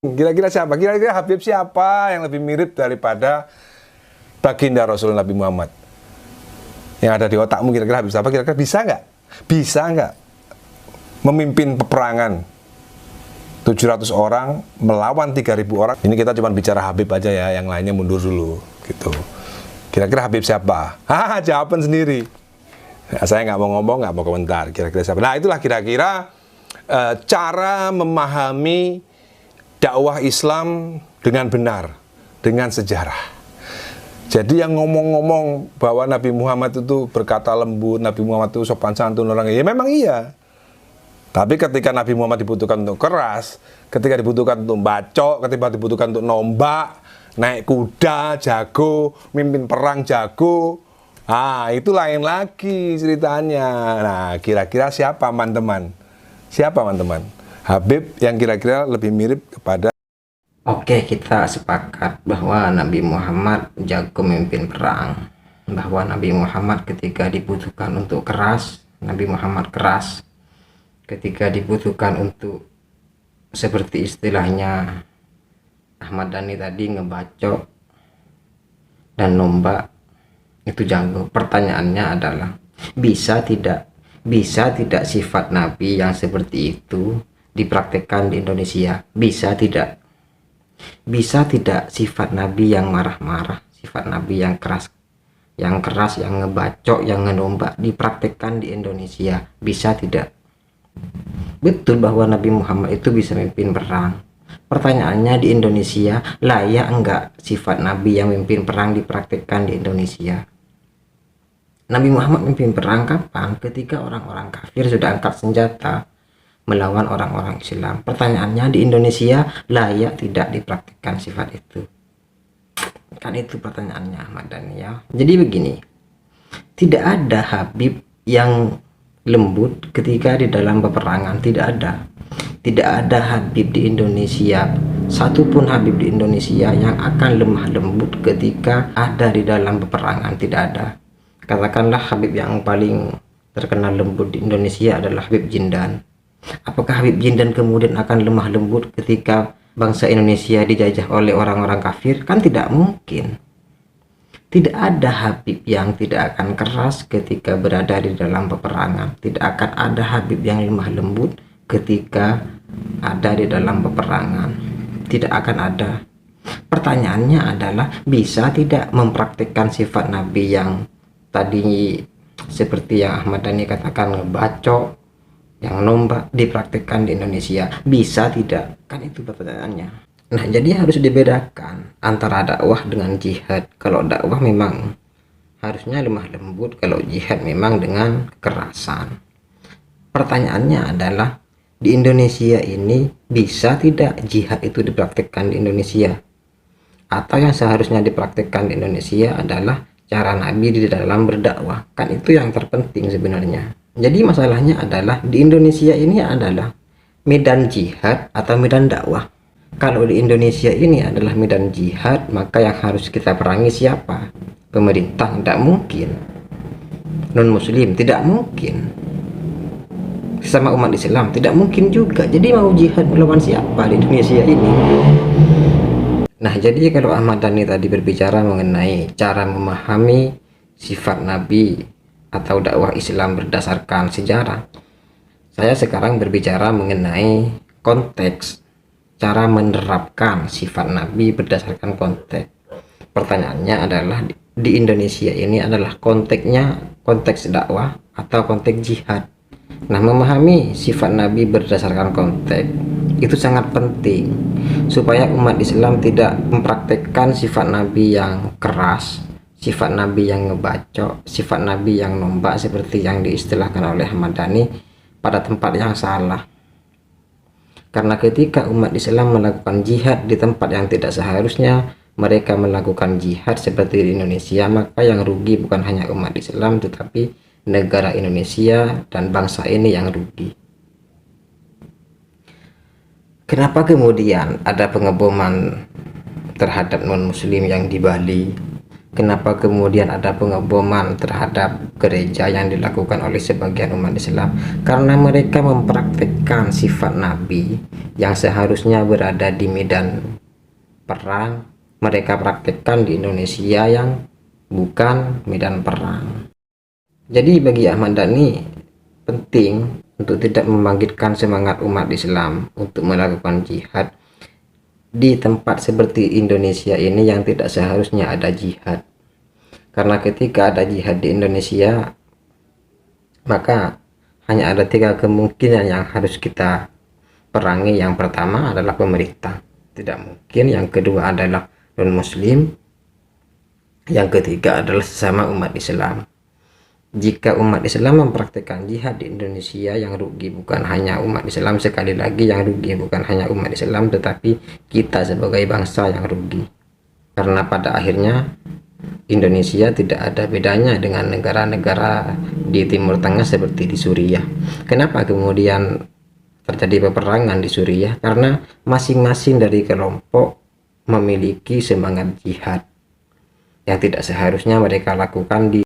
Kira-kira siapa? Kira-kira Habib siapa yang lebih mirip daripada baginda Rasul Nabi Muhammad? Yang ada di otakmu kira-kira Habib siapa? Kira-kira bisa nggak? Bisa nggak memimpin peperangan 700 orang melawan 3.000 orang? Ini kita cuma bicara Habib aja ya, yang lainnya mundur dulu gitu. Kira-kira Habib siapa? Jawaban sendiri. Nah, saya nggak mau ngomong, nggak mau komentar. Kira-kira siapa? Nah, itulah kira-kira cara memahami dakwah Islam dengan benar, dengan sejarah. Jadi yang ngomong-ngomong bahwa Nabi Muhammad itu berkata lembut, Nabi Muhammad itu sopan santun orang, ya memang iya. Tapi ketika Nabi Muhammad dibutuhkan untuk keras, ketika dibutuhkan untuk bacok, ketika dibutuhkan untuk nombak, naik kuda, jago, mimpin perang jago, itu lain lagi ceritanya. Nah, kira-kira siapa teman-teman? Siapa teman-teman? Habib yang kira-kira lebih mirip kepada. Oke, kita sepakat bahwa Nabi Muhammad jago memimpin perang, bahwa Nabi Muhammad ketika dibutuhkan untuk keras, Nabi Muhammad keras. Ketika dibutuhkan untuk seperti istilahnya Ahmad Dhani tadi, ngebacok dan nombak, itu jago. Pertanyaannya adalah bisa tidak sifat Nabi yang seperti itu dipraktekkan di Indonesia? Bisa tidak sifat Nabi yang marah-marah, sifat Nabi yang keras, yang ngebacok, yang ngenombak dipraktekkan di Indonesia? Bisa tidak? Betul bahwa Nabi Muhammad itu bisa memimpin perang. Pertanyaannya, di Indonesia layak enggak sifat Nabi yang memimpin perang dipraktekkan di Indonesia? Nabi Muhammad memimpin perang kapan? Ketika orang-orang kafir sudah angkat senjata melawan orang-orang Islam. Pertanyaannya, di Indonesia layak tidak dipraktikkan sifat itu? Kan itu pertanyaannya, Ahmad Dhani ya. Jadi begini, tidak ada Habib yang lembut ketika di dalam peperangan. Tidak ada Habib di Indonesia, satupun Habib di Indonesia yang akan lemah lembut ketika ada di dalam peperangan. Tidak ada. Katakanlah Habib yang paling terkenal lembut di Indonesia adalah Habib Jindan. Apakah Habib Jindan kemudian akan lemah lembut ketika bangsa Indonesia dijajah oleh orang-orang kafir? Kan tidak mungkin. Tidak ada Habib yang tidak akan keras ketika berada di dalam peperangan. Tidak akan ada Habib yang lemah lembut ketika ada di dalam peperangan. Tidak akan ada. Pertanyaannya adalah, bisa tidak mempraktikkan sifat Nabi yang tadi seperti yang Ahmad Dhani katakan, ngebacok, yang nombak, dipraktikkan di Indonesia? Bisa tidak? Kan itu pertanyaannya. Nah, jadi harus dibedakan antara dakwah dengan jihad. Kalau dakwah memang harusnya lemah lembut, kalau jihad memang dengan kekerasan. Pertanyaannya adalah, di Indonesia ini bisa tidak jihad itu dipraktikkan di Indonesia? Atau yang seharusnya dipraktikkan di Indonesia adalah cara Nabi di dalam berdakwah? Kan itu yang terpenting sebenarnya. Jadi masalahnya adalah, di Indonesia ini adalah medan jihad atau medan dakwah. Kalau di Indonesia ini adalah medan jihad, maka yang harus kita perangi siapa? Pemerintah? Tidak mungkin. Non-muslim? Tidak mungkin. Sesama umat Islam? Tidak mungkin juga. Jadi mau jihad melawan siapa di Indonesia ini? Nah, jadi kalau Ahmad Dhani tadi berbicara mengenai cara memahami sifat Nabi atau dakwah Islam berdasarkan sejarah, saya sekarang berbicara mengenai konteks, cara menerapkan sifat Nabi berdasarkan konteks. Pertanyaannya adalah, di Indonesia ini adalah konteksnya konteks dakwah atau konteks jihad? Nah, memahami sifat Nabi berdasarkan konteks itu sangat penting supaya umat Islam tidak mempraktekkan sifat Nabi yang keras, sifat Nabi yang ngebacok, sifat Nabi yang nombak seperti yang diistilahkan oleh Ahmad Dhani pada tempat yang salah. Karena ketika umat Islam melakukan jihad di tempat yang tidak seharusnya mereka melakukan jihad seperti di Indonesia, maka yang rugi bukan hanya umat Islam, tetapi negara Indonesia dan bangsa ini yang rugi. Kenapa kemudian ada pengeboman terhadap non-muslim yang di Bali? Kenapa kemudian ada pengeboman terhadap gereja yang dilakukan oleh sebagian umat Islam? Karena mereka mempraktikkan sifat Nabi yang seharusnya berada di medan perang, mereka praktikkan di Indonesia yang bukan medan perang. Jadi bagi Ahmad Dhani penting untuk tidak membangkitkan semangat umat Islam untuk melakukan jihad di tempat seperti Indonesia ini yang tidak seharusnya ada jihad. Karena ketika ada jihad di Indonesia, maka hanya ada 3 kemungkinan yang harus kita perangi. Yang pertama adalah pemerintah, tidak mungkin. Yang kedua adalah non-muslim. Yang ketiga adalah sesama umat Islam. Jika umat Islam mempraktikkan jihad di Indonesia, yang rugi bukan hanya umat Islam, sekali lagi yang rugi bukan hanya umat Islam, tetapi kita sebagai bangsa yang rugi. Karena pada akhirnya Indonesia tidak ada bedanya dengan negara-negara di Timur Tengah seperti di Suriah. Kenapa kemudian terjadi peperangan di Suriah? Karena masing-masing dari kelompok memiliki semangat jihad yang tidak seharusnya mereka lakukan di